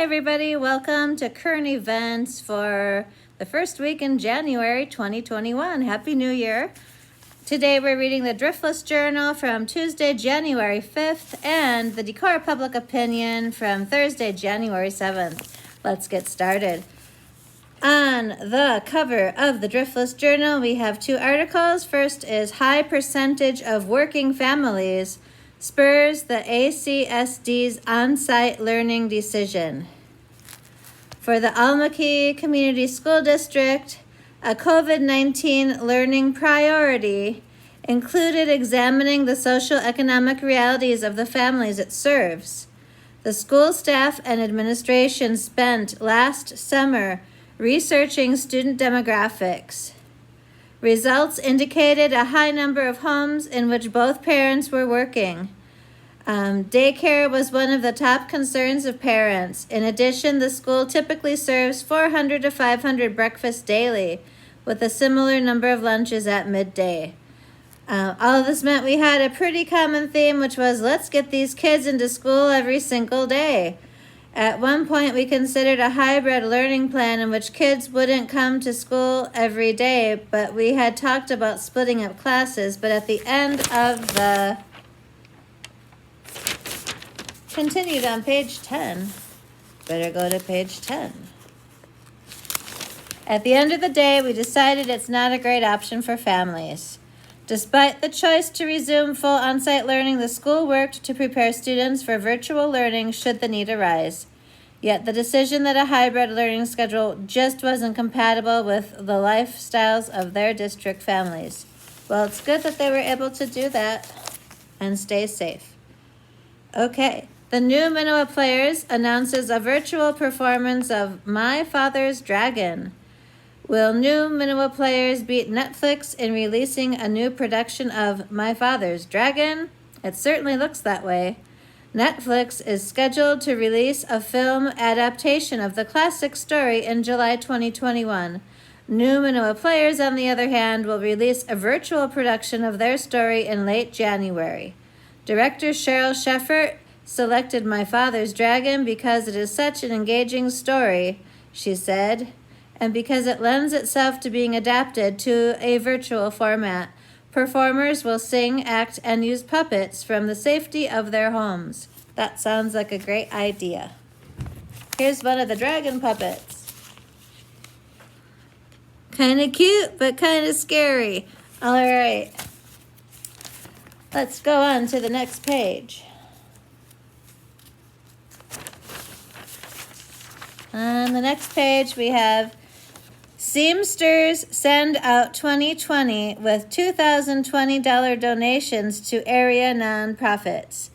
Hi everybody, welcome to current events for the first week in January 2021. Happy New Year. Today we're reading the Driftless Journal from Tuesday, January 5th and the Decorah Public Opinion from Thursday, January 7th. Let's get started. On the cover of the Driftless Journal, we have two articles. First is High Percentage of Working Families Spurs the ACSD's on-site learning decision. For the Almaquis Community School District, a COVID-19 learning priority included examining the social economic realities of the families it serves. The school staff and administration spent last summer researching student demographics. Results indicated a high number of homes in which both parents were working. Daycare was one of the top concerns of parents. In addition, the school typically serves 400 to 500 breakfasts daily, with a similar number of lunches at midday. All of this meant we had a pretty common theme, which was let's get these kids into school every single day. At one point, we considered a hybrid learning plan in which kids wouldn't come to school every day, but we had talked about splitting up classes. But at the end of the, continued on page 10, better go to page 10. At the end of the day, we decided it's not a great option for families. Despite the choice to resume full on-site learning, the school worked to prepare students for virtual learning should the need arise. Yet the decision that a hybrid learning schedule just wasn't compatible with the lifestyles of their district families. Well, it's good that they were able to do that and stay safe. Okay, the new Minowa Players announces a virtual performance of My Father's Dragon. Will new Minowa Players beat Netflix in releasing a new production of My Father's Dragon? It certainly looks that way. Netflix is scheduled to release a film adaptation of the classic story in July 2021. New Minowa Players, on the other hand, will release a virtual production of their story in late January. Director Cheryl Sheffert selected My Father's Dragon because it is such an engaging story, she said, and because it lends itself to being adapted to a virtual format. Performers will sing, act, and use puppets from the safety of their homes. That sounds like a great idea. Here's one of the dragon puppets. Kind of cute, but kind of scary. All right. Let's go on to the next page. On the next page, we have Seamsters send out 2020 with $2,020 donations to area nonprofits.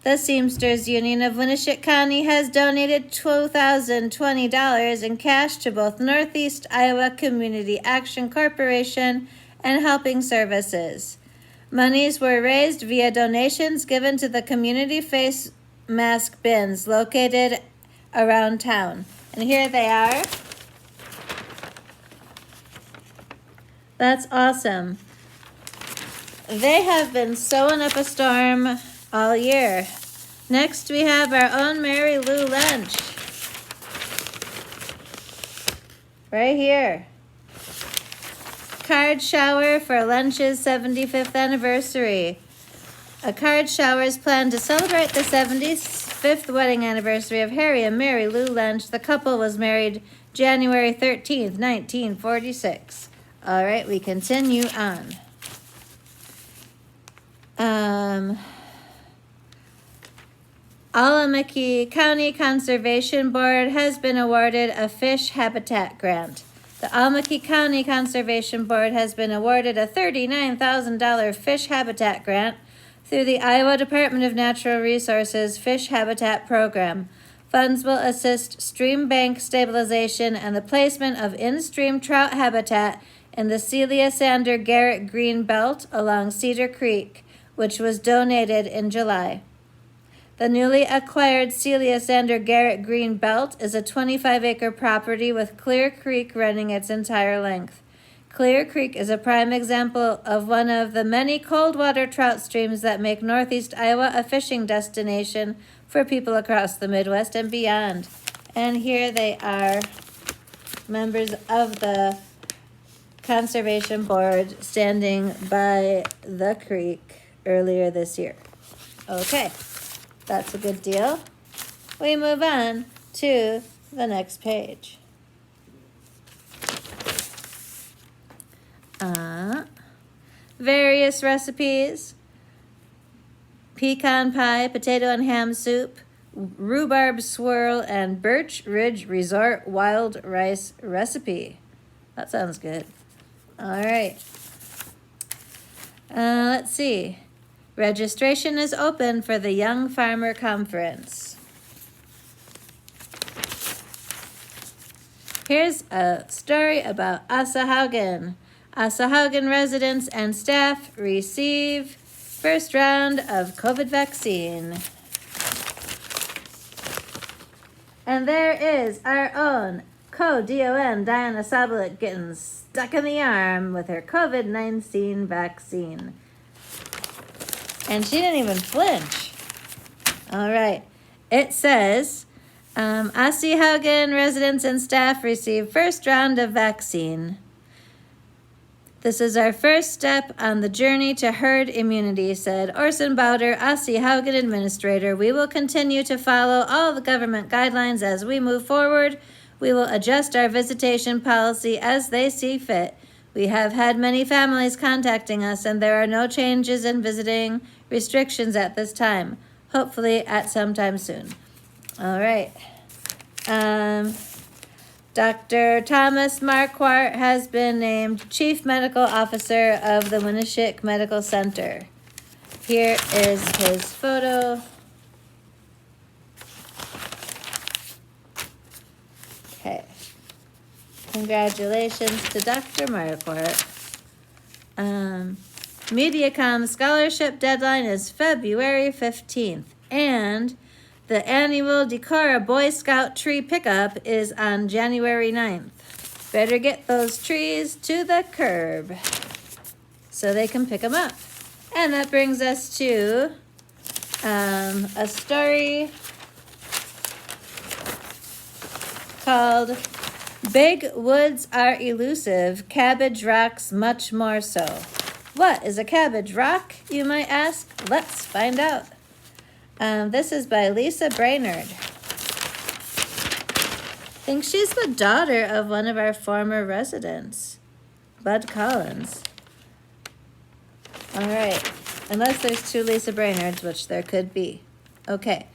The Seamsters Union of Winneshiek County has donated $2,020 in cash to both Northeast Iowa Community Action Corporation and Helping Services. Monies were raised via donations given to the community face mask bins located around town. And here they are. That's awesome. They have been sewing up a storm all year. Next, we have our own Mary Lou Lunch. Right here. Card shower for Lunch's 75th anniversary. A card shower is planned to celebrate the 75th wedding anniversary of Harry and Mary Lou Lunch. The couple was married January 13th, 1946. All right, we continue on. Almaquis County Conservation Board has been awarded a fish habitat grant. The Almaquis County Conservation Board has been awarded a $39,000 fish habitat grant through the Iowa Department of Natural Resources Fish Habitat Program. Funds will assist stream bank stabilization and the placement of in-stream trout habitat in the Celia Sander Garrett Green Belt along Cedar Creek, which was donated in July. The newly acquired Celia Sander Garrett Green Belt is a 25-acre property with Clear Creek running its entire length. Clear Creek is a prime example of one of the many cold water trout streams that make Northeast Iowa a fishing destination for people across the Midwest and beyond. And here they are, members of the Conservation Board standing by the creek earlier this year. Okay, that's a good deal. We move on to the next page. Various recipes: pecan pie, potato and ham soup, rhubarb swirl, and Birch Ridge Resort wild rice recipe. That sounds good. All right. Let's see. Registration is open for the Young Farmer Conference. Here's a story about Asahaugen. Asahaugen residents and staff receive first round of COVID vaccine. And there is our own co-DON Diana Sabalik getting stuck in the arm with her COVID-19 vaccine. And she didn't even flinch. All right. It says, Asahaugen residents and staff receive first round of vaccine. This is our first step on the journey to herd immunity, said Orson Bowder, Asahaugen administrator. We will continue to follow all the government guidelines as we move forward. We will adjust our visitation policy as they see fit. We have had many families contacting us, and there are no changes in visiting restrictions at this time. Hopefully at some time soon. All right. Dr. Thomas Marquardt has been named Chief Medical Officer of the Winneshiek Medical Center. Here is his photo. Okay. Congratulations to Dr. Marquardt. Mediacom scholarship deadline is February 15th, and the annual Decorah Boy Scout tree pickup is on January 9th. Better get those trees to the curb so they can pick them up. And that brings us to a story called Big Woods Are Elusive, Cabbage Rocks Much More So. What is a cabbage rock, you might ask? Let's find out. This is by Lisa Brainerd. I think she's the daughter of one of our former residents, Bud Collins. All right, unless there's two Lisa Brainards, which there could be. Okay,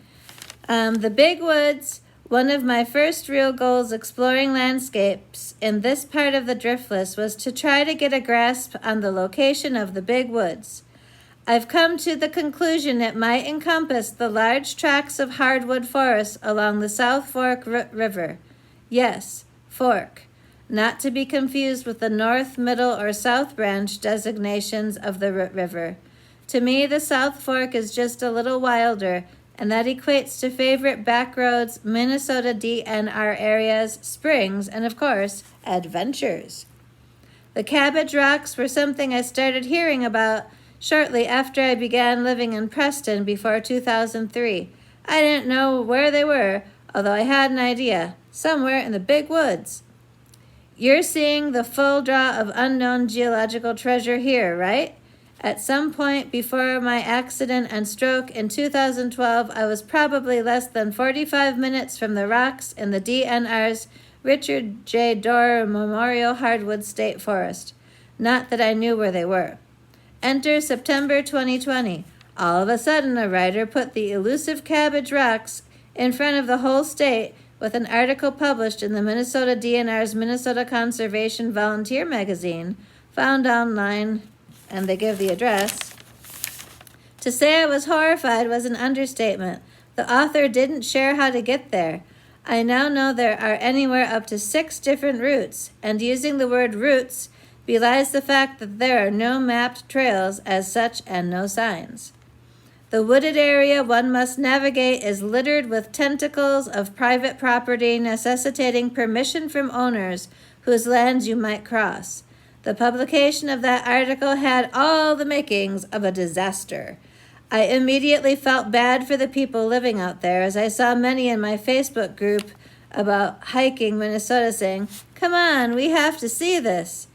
the Big Woods. One of my first real goals exploring landscapes in this part of the Driftless was to try to get a grasp on the location of the Big Woods. I've come to the conclusion it might encompass the large tracts of hardwood forest along the South Fork River. Yes, Fork, not to be confused with the North, Middle, or South Branch designations of the river. To me, the South Fork is just a little wilder, and that equates to favorite backroads, Minnesota DNR areas, springs, and of course, adventures. The Cabbage Rocks were something I started hearing about shortly after I began living in Preston before 2003. I didn't know where they were, although I had an idea, somewhere in the Big Woods. You're seeing the full draw of unknown geological treasure here, right? At some point before my accident and stroke in 2012, I was probably less than 45 minutes from the rocks in the DNR's Richard J. Dorr Memorial Hardwood State Forest. Not that I knew where they were. Enter September 2020. All of a sudden, a writer put the elusive Cabbage Rocks in front of the whole state with an article published in the Minnesota DNR's Minnesota Conservation Volunteer magazine, found online, and they give the address. To say I was horrified was an understatement. The author didn't share how to get there. I now know there are anywhere up to 6 different routes, and using the word routes belies the fact that there are no mapped trails as such and no signs. The wooded area one must navigate is littered with tentacles of private property necessitating permission from owners whose lands you might cross. The publication of that article had all the makings of a disaster. I immediately felt bad for the people living out there, as I saw many in my Facebook group about hiking Minnesota, saying, "Come on, we have to see this."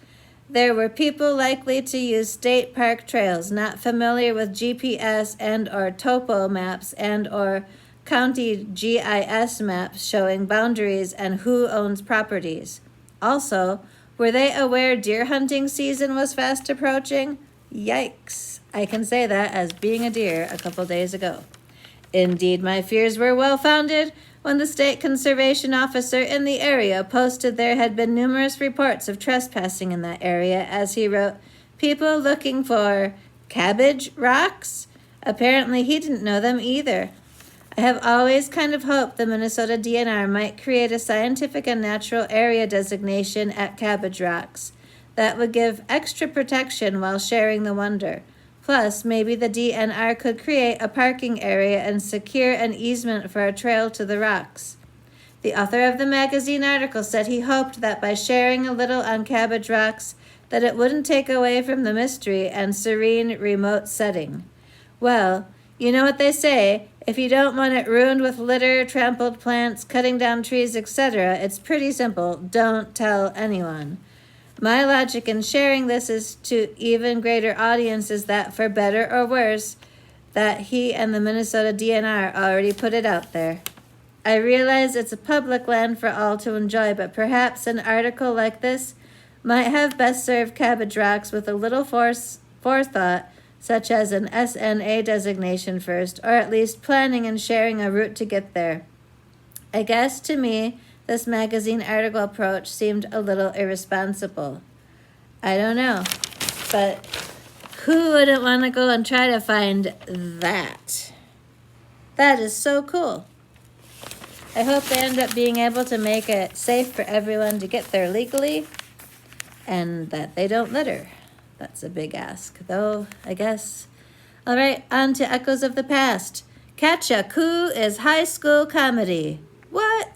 There were people likely to use state park trails, not familiar with GPS and or topo maps and or county GIS maps showing boundaries and who owns properties. Also, were they aware deer hunting season was fast approaching? Yikes. I can say that as being a deer a couple days ago. Indeed, my fears were well-founded when the state conservation officer in the area posted there had been numerous reports of trespassing in that area, as he wrote, "People looking for cabbage rocks?" Apparently he didn't know them either. I have always kind of hoped the Minnesota DNR might create a scientific and natural area designation at Cabbage Rocks. That would give extra protection while sharing the wonder. Plus, maybe the DNR could create a parking area and secure an easement for a trail to the rocks. The author of the magazine article said he hoped that by sharing a little on Cabbage Rocks, that it wouldn't take away from the mystery and serene remote setting. Well, you know what they say, if you don't want it ruined with litter, trampled plants, cutting down trees, etc., it's pretty simple. Don't tell anyone. My logic in sharing this is to even greater audiences that, for better or worse, that he and the Minnesota DNR already put it out there. I realize it's a public land for all to enjoy, but perhaps an article like this might have best served Cabbage Rocks with a little forethought, such as an SNA designation first, or at least planning and sharing a route to get there. I guess to me, this magazine article approach seemed a little irresponsible. I don't know, but who wouldn't want to go and try to find that? That is so cool. I hope they end up being able to make it safe for everyone to get there legally and that they don't litter. That's a big ask, though, I guess. All right, on to Echoes of the Past. Catch-a-Coup is high school comedy. What?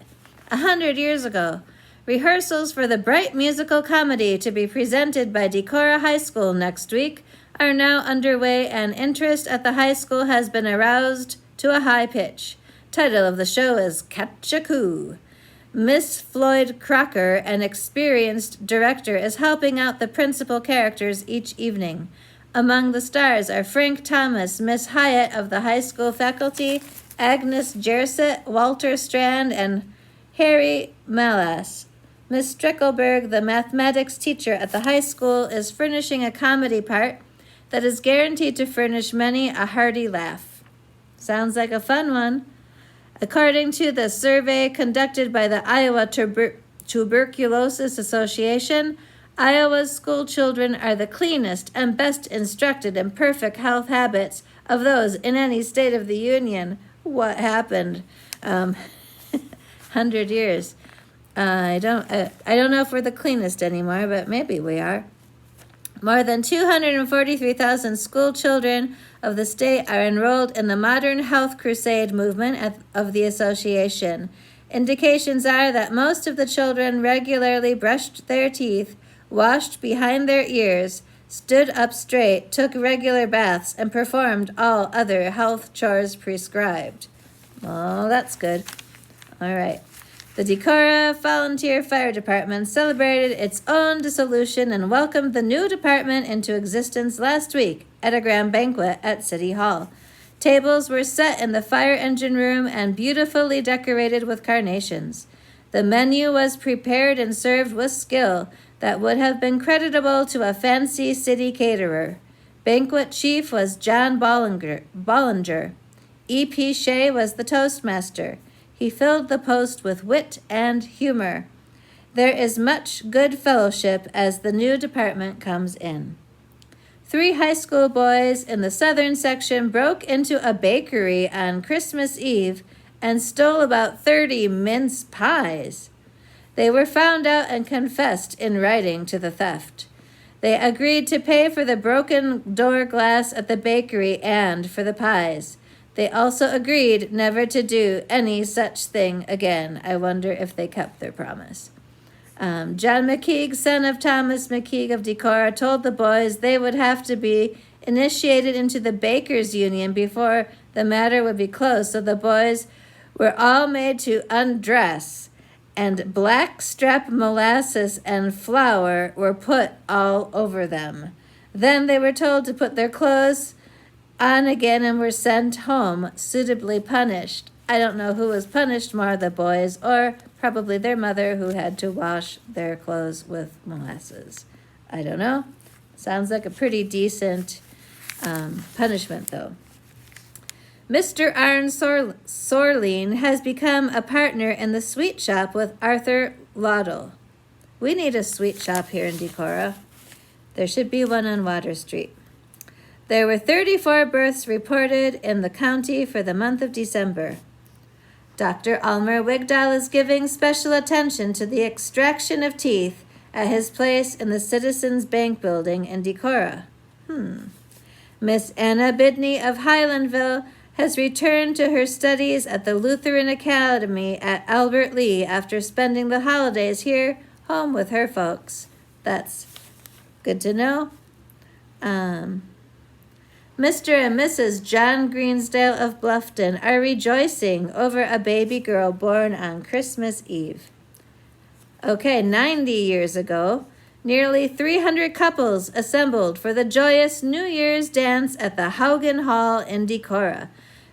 100 years ago. Rehearsals for the bright musical comedy to be presented by Decorah High School next week are now underway, and interest at the high school has been aroused to a high pitch. Title of the show is Catch-a-Coup. Miss Floyd Crocker, an experienced director, is helping out the principal characters each evening. Among the stars are Frank Thomas, Miss Hyatt of the high school faculty, Agnes Jerset, Walter Strand, and Harry Malas. Miss Strickelberg, the mathematics teacher at the high school, is furnishing a comedy part that is guaranteed to furnish many a hearty laugh. Sounds like a fun one. According to the survey conducted by the Iowa Tuberculosis Association, Iowa's school children are the cleanest and best instructed in perfect health habits of those in any state of the union. What happened? 100 years. I don't know if we're the cleanest anymore, but maybe we are. More than 243,000 school children of the state are enrolled in the Modern Health Crusade movement of the association. Indications are that most of the children regularly brushed their teeth, washed behind their ears, stood up straight, took regular baths, and performed all other health chores prescribed. Oh, that's good. All right. The Decorah Volunteer Fire Department celebrated its own dissolution and welcomed the new department into existence last week at a grand banquet at City Hall. Tables were set in the fire engine room and beautifully decorated with carnations. The menu was prepared and served with skill that would have been creditable to a fancy city caterer. Banquet chief was John Bollinger. E.P. Shea was the toastmaster. He filled the post with wit and humor. There is much good fellowship as the new department comes in. 3 high school boys in the southern section broke into a bakery on Christmas Eve and stole about 30 mince pies. They were found out and confessed in writing to the theft. They agreed to pay for the broken door glass at the bakery and for the pies. They also agreed never to do any such thing again. I wonder if they kept their promise. John McKeague, son of Thomas McKeague of Decorah, told the boys they would have to be initiated into the Bakers Union before the matter would be closed, so the boys were all made to undress and blackstrap molasses and flour were put all over them. Then they were told to put their clothes on again and were sent home, suitably punished. I don't know who was punished more, the boys or probably their mother, who had to wash their clothes with molasses. I don't know. Sounds like a pretty decent punishment, though. Mr. Arne Sorleen has become a partner in the sweet shop with Arthur Laudel. We need a sweet shop here in Decorah. There should be one on Water Street. There were 34 births reported in the county for the month of December. Dr. Almer Wigdal is giving special attention to the extraction of teeth at his place in the Citizens Bank building in Decorah. Miss Anna Bidney of Highlandville has returned to her studies at the Lutheran Academy at Albert Lee after spending the holidays here home with her folks. That's good to know. Mr. and Mrs. John Greensdale of Bluffton are rejoicing over a baby girl born on Christmas Eve. Okay, 90 years ago, nearly 300 couples assembled for the joyous New Year's dance at the Haugen Hall in Decorah.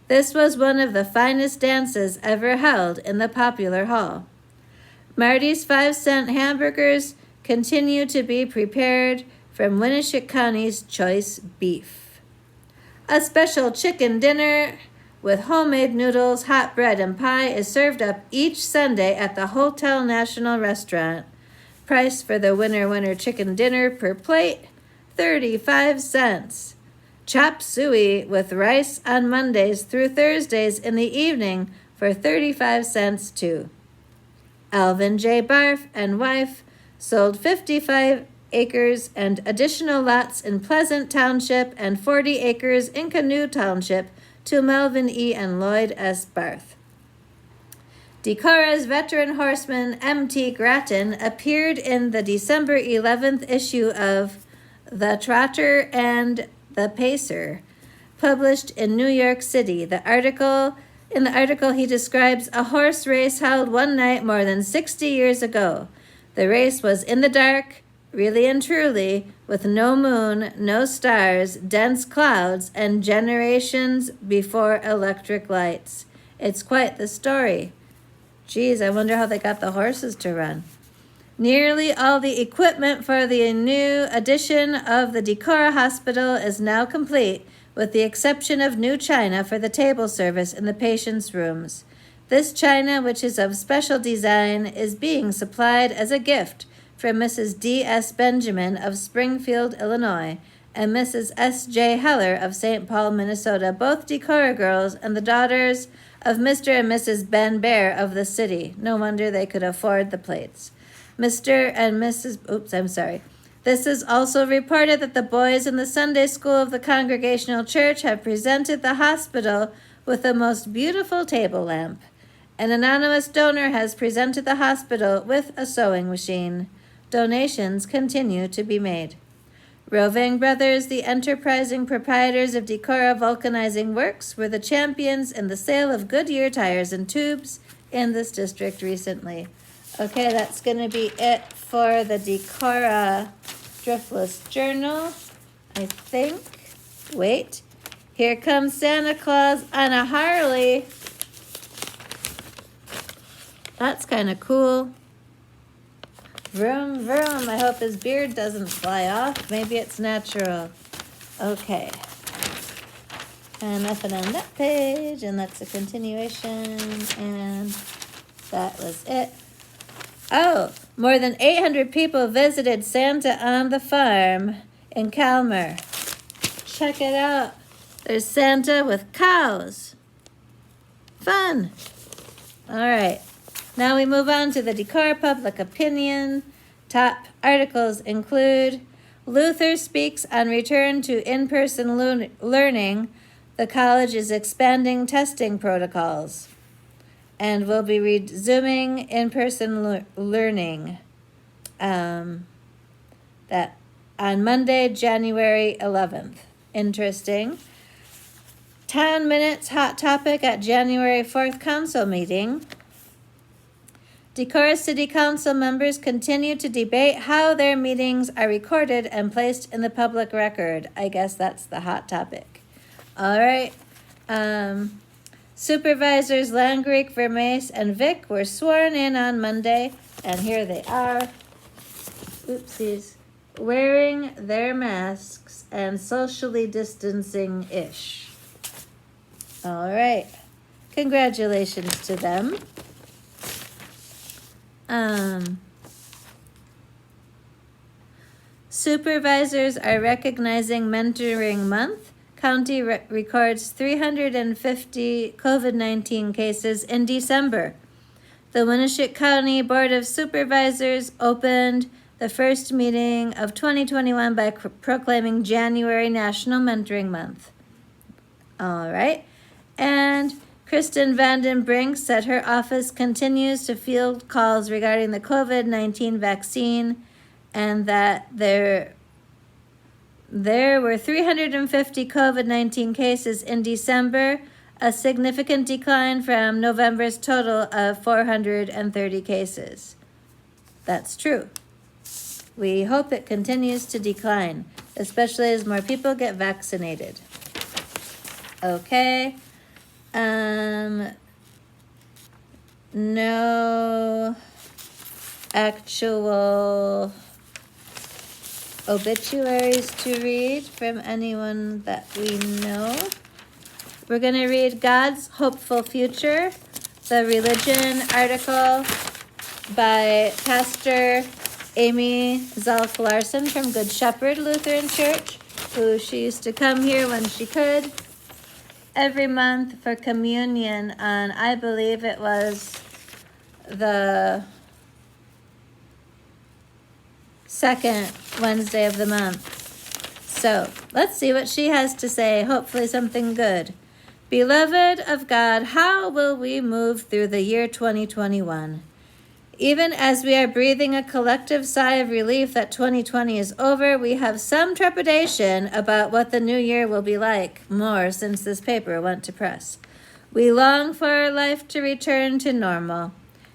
This was one of the finest dances ever held in the popular hall. Marty's 5-cent hamburgers continue to be prepared from Winneshiek County's choice beef. A special chicken dinner with homemade noodles, hot bread, and pie is served up each Sunday at the Hotel National Restaurant. Price for the winner chicken dinner per plate, 35 cents. Chop suey with rice on Mondays through Thursdays in the evening for 35 cents too. Alvin J. Barf and wife sold 55 acres and additional lots in Pleasant Township and 40 acres in Canoe Township to Melvin E. and Lloyd S. Barth. Decorah's veteran horseman M.T. Grattan appeared in the December 11th issue of The Trotter and the Pacer, published in New York City. In the article, he describes a horse race held one night more than 60 years ago. The race was in the dark, really and truly, with no moon, no stars, dense clouds, and generations before electric lights. It's quite the story. Geez, I wonder how they got the horses to run. Nearly all the equipment for the new edition of the Decorah Hospital is now complete, with the exception of new china for the table service in the patients' rooms. This china, which is of special design, is being supplied as a gift from Mrs. D.S. Benjamin of Springfield, Illinois, and Mrs. S.J. Heller of St. Paul, Minnesota, both Decorah girls and the daughters of Mr. and Mrs. Ben Bear of the city. No wonder they could afford the plates. Mr. and Mrs. This is also reported that the boys in the Sunday school of the Congregational Church have presented the hospital with the most beautiful table lamp. An anonymous donor has presented the hospital with a sewing machine. Donations continue to be made. Roving Brothers, the enterprising proprietors of Decorah Vulcanizing Works, were the champions in the sale of Goodyear tires and tubes in this district recently. Okay, that's going to be it for the Decorah Driftless Journal, I think. Wait, here comes Santa Claus on a Harley. That's kind of cool. Vroom, vroom. I hope his beard doesn't fly off. Maybe it's natural. Okay. And nothing on that page. And that's a continuation. And that was it. Oh, more than 800 people visited Santa on the farm in Calmer. Check it out. There's Santa with cows. Fun. All right. Now we move on to the Decorah Public Opinion. Top articles include Luther speaks on return to in-person learning. The college is expanding testing protocols and will be resuming in-person learning that on Monday, January 11th. Interesting. Town Minutes hot topic at January 4th council meeting. Decorah City Council members continue to debate how their meetings are recorded and placed in the public record. I guess that's the hot topic. All right. Supervisors Langrick, Vermees, and Vick were sworn in on Monday, and here they are. Oopsies. Wearing their masks and socially distancing-ish. All right. Congratulations to them. Supervisors are recognizing Mentoring Month. County records 350 COVID-19 cases in December. The Winneshiek County Board of Supervisors opened the first meeting of 2021 by proclaiming January National Mentoring Month. All right. And Kristen Vanden Brink said her office continues to field calls regarding the COVID-19 vaccine and that there were 350 COVID-19 cases in December, a significant decline from November's total of 430 cases. That's true. We hope it continues to decline, especially as more people get vaccinated. Okay. No actual obituaries to read from anyone that we know. We're going to read God's Hopeful Future, the religion article by Pastor Amy Zalk Larson from Good Shepherd Lutheran Church, who she used to come here when she could every month for communion on, I believe it was the second Wednesday of the month. So let's see what she has to say. Hopefully something good. Beloved of God, how will we move through the year 2021? Even as we are breathing a collective sigh of relief that 2020 is over, we have some trepidation about what the new year will be like, more since this paper went to press. We long for our life to return to normal.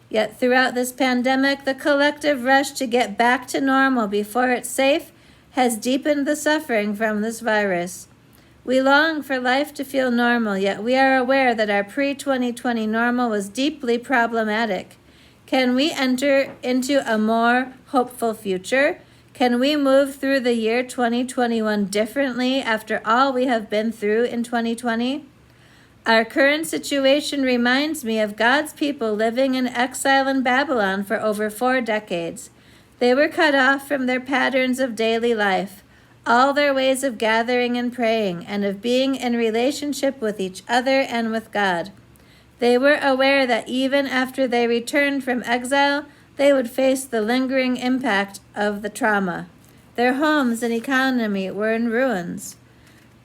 Yet throughout this pandemic, the collective rush to get back to normal before it's safe has deepened the suffering from this virus. We long for life to feel normal, yet we are aware that our pre-2020 normal was deeply problematic. Can we enter into a more hopeful future? Can we move through the year 2021 differently after all we have been through in 2020? Our current situation reminds me of God's people living in exile in Babylon for over 4 decades. They were cut off from their patterns of daily life, all their ways of gathering and praying, and of being in relationship with each other and with God. They were aware that even after they returned from exile, they would face the lingering impact of the trauma. Their homes and economy were in ruins.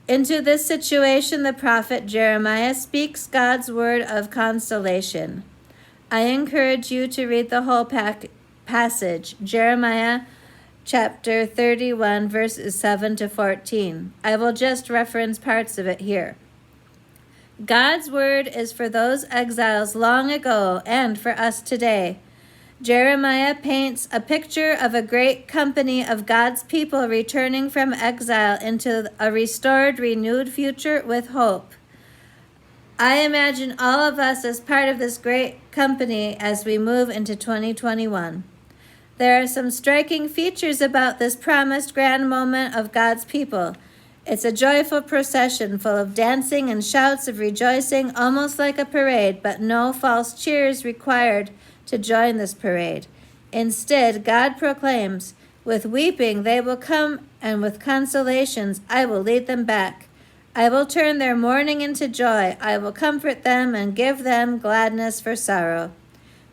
Into this situation, the prophet Jeremiah speaks God's word of consolation. I encourage you to read the whole passage, Jeremiah chapter 31, verses 7 to 14. I will just reference parts of it here. God's word is for those exiles long ago and for us today. Jeremiah paints a picture of a great company of God's people returning from exile into a restored, renewed future with hope. I imagine all of us as part of this great company as we move into 2021. There are some striking features about this promised grand moment of God's people. It's a joyful procession full of dancing and shouts of rejoicing, almost like a parade, but no false cheers required to join this parade. Instead, God proclaims, with weeping they will come, and with consolations I will lead them back. I will turn their mourning into joy. I will comfort them and give them gladness for sorrow.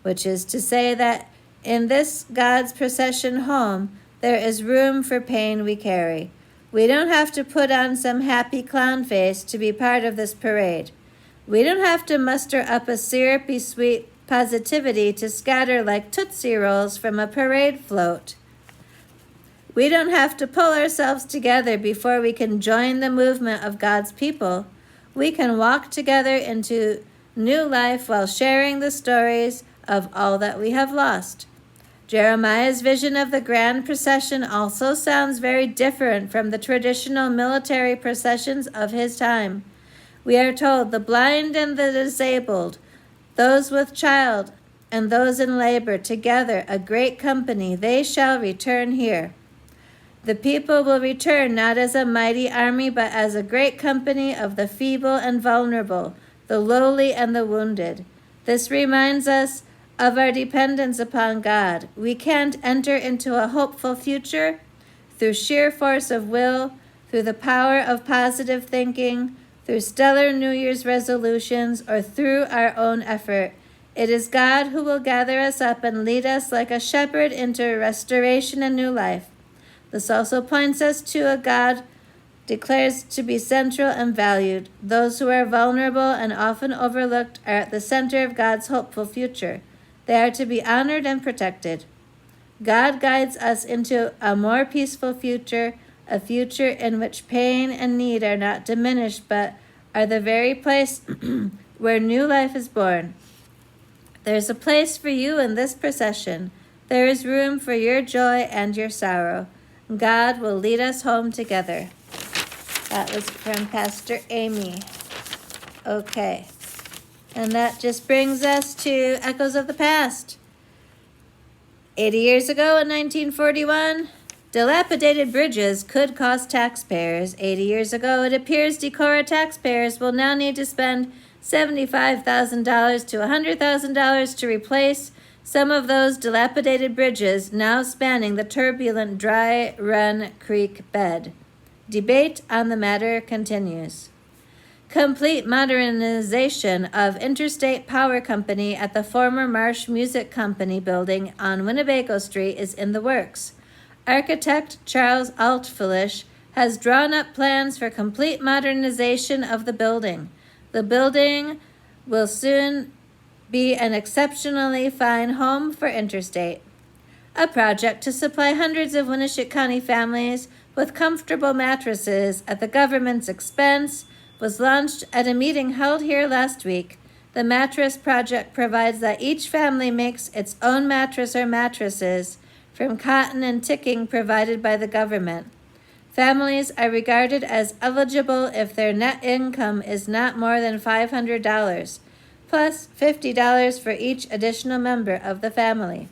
Which is to say that in this God's procession home, there is room for pain we carry. We don't have to put on some happy clown face to be part of this parade. We don't have to muster up a syrupy sweet positivity to scatter like Tootsie Rolls from a parade float. We don't have to pull ourselves together before we can join the movement of God's people. We can walk together into new life while sharing the stories of all that we have lost. Jeremiah's vision of the grand procession also sounds very different from the traditional military processions of his time. We are told the blind and the disabled, those with child, and those in labor, together, a great company, they shall return here. The people will return not as a mighty army, but as a great company of the feeble and vulnerable, the lowly and the wounded. This reminds us of our dependence upon God. We can't enter into a hopeful future through sheer force of will, through the power of positive thinking, through stellar New Year's resolutions, or through our own effort. It is God who will gather us up and lead us like a shepherd into restoration and new life. This also points us to a God declares to be central and valued. Those who are vulnerable and often overlooked are at the center of God's hopeful future. They are to be honored and protected. God guides us into a more peaceful future, a future in which pain and need are not diminished, but are the very place where new life is born. There's a place for you in this procession. There is room for your joy and your sorrow. God will lead us home together. That was from Pastor Amy. Okay. And that just brings us to Echoes of the Past. 80 years ago in 1941, dilapidated bridges could cost taxpayers. 80 years ago, it appears Decorah taxpayers will now need to spend $75,000 to $100,000 to replace some of those dilapidated bridges now spanning the turbulent Dry Run Creek bed. Debate on the matter continues. Complete modernization of Interstate Power Company at the former Marsh Music Company building on Winnebago Street is in the works. Architect Charles Altfilish has drawn up plans for complete modernization of the building. The building will soon be an exceptionally fine home for Interstate. A project to supply hundreds of Winneshiek County families with comfortable mattresses at the government's expense was launched at a meeting held here last week. The mattress project provides that each family makes its own mattress or mattresses from cotton and ticking provided by the government. Families are regarded as eligible if their net income is not more than $500, plus $50 for each additional member of the family.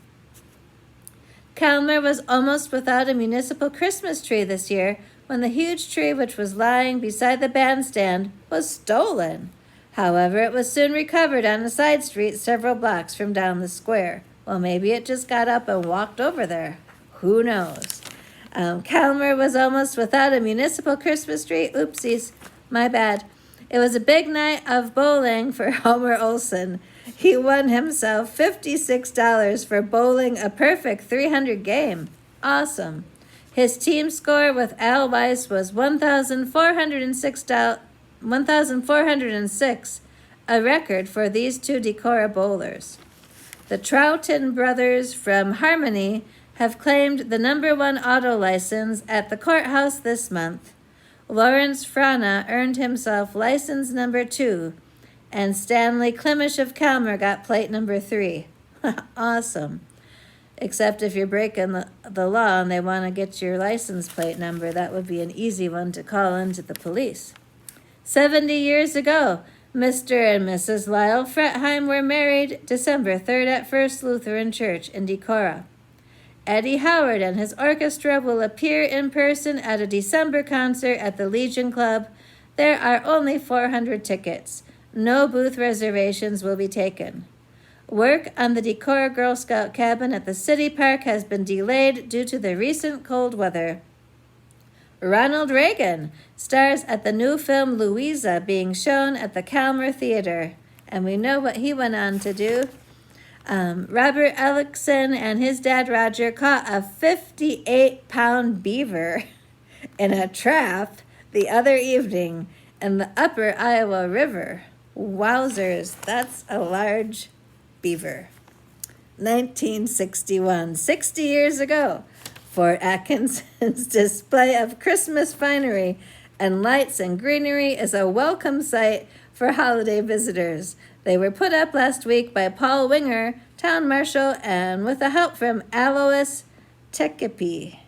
Calmer was almost without a municipal Christmas tree this year when the huge tree which was lying beside the bandstand was stolen. However, it was soon recovered on a side street several blocks from down the square. Well, maybe it just got up and walked over there. Who knows? Calmer was almost without a municipal Christmas tree. Oopsies, my bad. It was a big night of bowling for Homer Olson. He won himself $56 for bowling a perfect 300 game. Awesome. His team score with Al Weiss was 1,406, a record for these two Decorah bowlers. The Troughton brothers from Harmony have claimed the #1 auto license at the courthouse this month. Lawrence Frana earned himself license #2, and Stanley Klimish of Calmer got plate #3. Awesome. Except if you're breaking the law and they want to get your license plate number, that would be an easy one to call into the police. 70 years ago, Mr. and Mrs. Lyle Fretheim were married December 3rd at First Lutheran Church in Decorah. Eddie Howard and his orchestra will appear in person at a December concert at the Legion Club. There are only 400 tickets. No booth reservations will be taken. Work on the Decorah Girl Scout cabin at the city park has been delayed due to the recent cold weather. Ronald Reagan stars at the new film Louisa being shown at the Calmer Theater, and we know what he went on to do. Robert Ellickson and his dad Roger caught a 58-pound beaver in a trap the other evening in the upper Iowa River. Wowzers, that's a large beaver. 1961, 60 years ago, Fort Atkinson's display of Christmas finery and lights and greenery is a welcome sight for holiday visitors. They were put up last week by Paul Winger town marshal, and with the help from Alois Tekepi.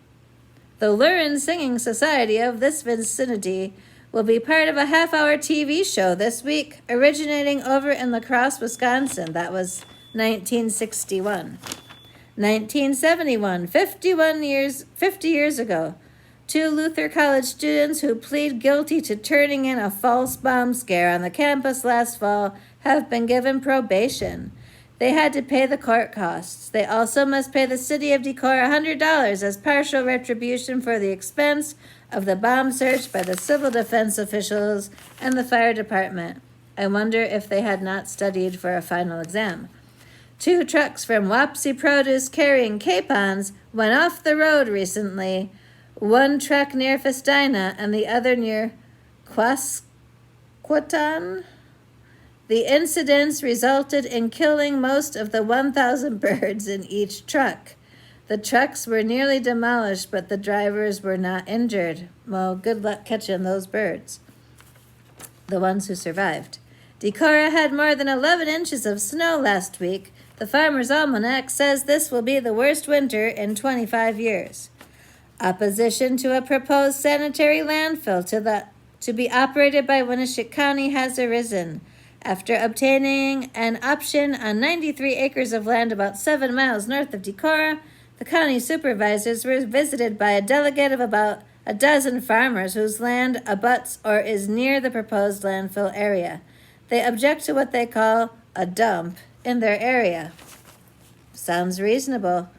The Lurin Singing Society of this vicinity will be part of a half-hour TV show this week, originating over in La Crosse, Wisconsin. That was 1961. 1971, 50 years ago, two Luther College students who plead guilty to turning in a false bomb scare on the campus last fall have been given probation. They had to pay the court costs. They also must pay the city of Decorah $100 as partial retribution for the expense of the bomb search by the civil defense officials and the fire department. I wonder if they had not studied for a final exam. Two trucks from Wapsie Produce carrying capons went off the road recently. One truck near Festina and the other near Quasqueton. The incidents resulted in killing most of the 1,000 birds in each truck. The trucks were nearly demolished, but the drivers were not injured. Well, good luck catching those birds, the ones who survived. Decorah had more than 11 inches of snow last week. The Farmer's Almanac says this will be the worst winter in 25 years. Opposition to a proposed sanitary landfill to be operated by Winneshiek County has arisen. After obtaining an option on 93 acres of land about 7 miles north of Decorah, the county supervisors were visited by a delegate of about a dozen farmers whose land abuts or is near the proposed landfill area. They object to what they call a dump in their area. Sounds reasonable.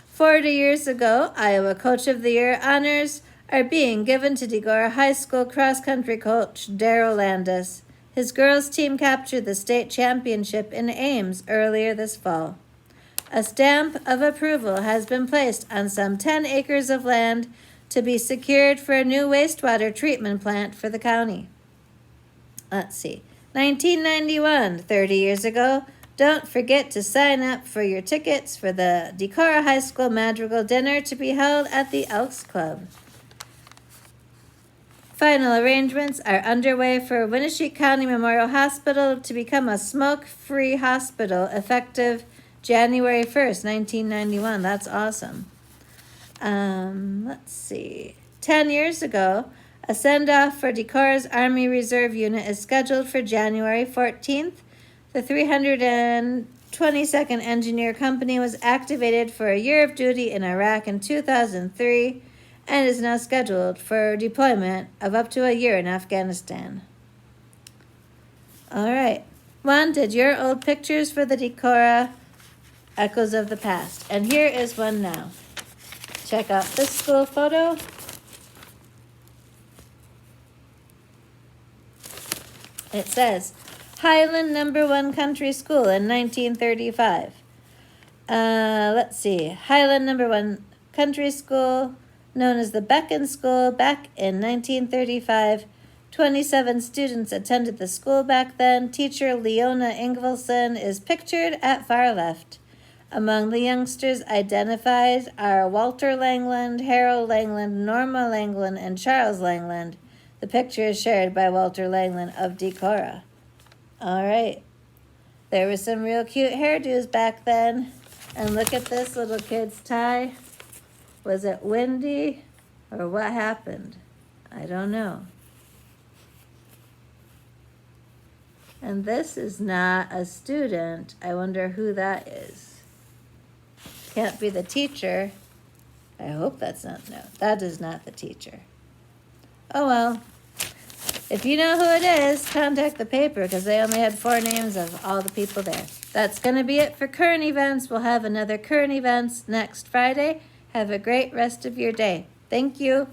40 years ago, Iowa Coach of the Year honors are being given to Decorah High School cross-country coach Daryl Landis. His girls' team captured the state championship in Ames earlier this fall. A stamp of approval has been placed on some 10 acres of land to be secured for a new wastewater treatment plant for the county. Let's see. 1991, 30 years ago. Don't forget to sign up for your tickets for the Decorah High School Madrigal Dinner to be held at the Elks Club. Final arrangements are underway for Winneshiek County Memorial Hospital to become a smoke-free hospital effective January 1st, 1991. That's awesome. Let's see. 10 years ago, a send-off for Decorah's Army Reserve Unit is scheduled for January 14th. The 322nd Engineer Company was activated for a year of duty in Iraq in 2003 and is now scheduled for deployment of up to a year in Afghanistan. All right. One, did your old pictures for the Decorah Echoes of the Past. And here is one now. Check out this school photo. It says, Highland #1 Country School in 1935. Let's see. Highland #1 Country School, known as the Beacon School, back in 1935. 27 students attended the school back then. Teacher Leona Ingvelson is pictured at far left. Among the youngsters identified are Walter Langland, Harold Langland, Norma Langland, and Charles Langland. The picture is shared by Walter Langland of Decorah. All right. There were some real cute hairdos back then. And look at this little kid's tie. Was it windy or what happened? I don't know. And this is not a student. I wonder who that is. Can't be the teacher. I hope that's not, no, that is not the teacher. Oh well. If you know who it is, contact the paper because they only had 4 names of all the people there. That's going to be it for current events. We'll have another current events next Friday. Have a great rest of your day. Thank you.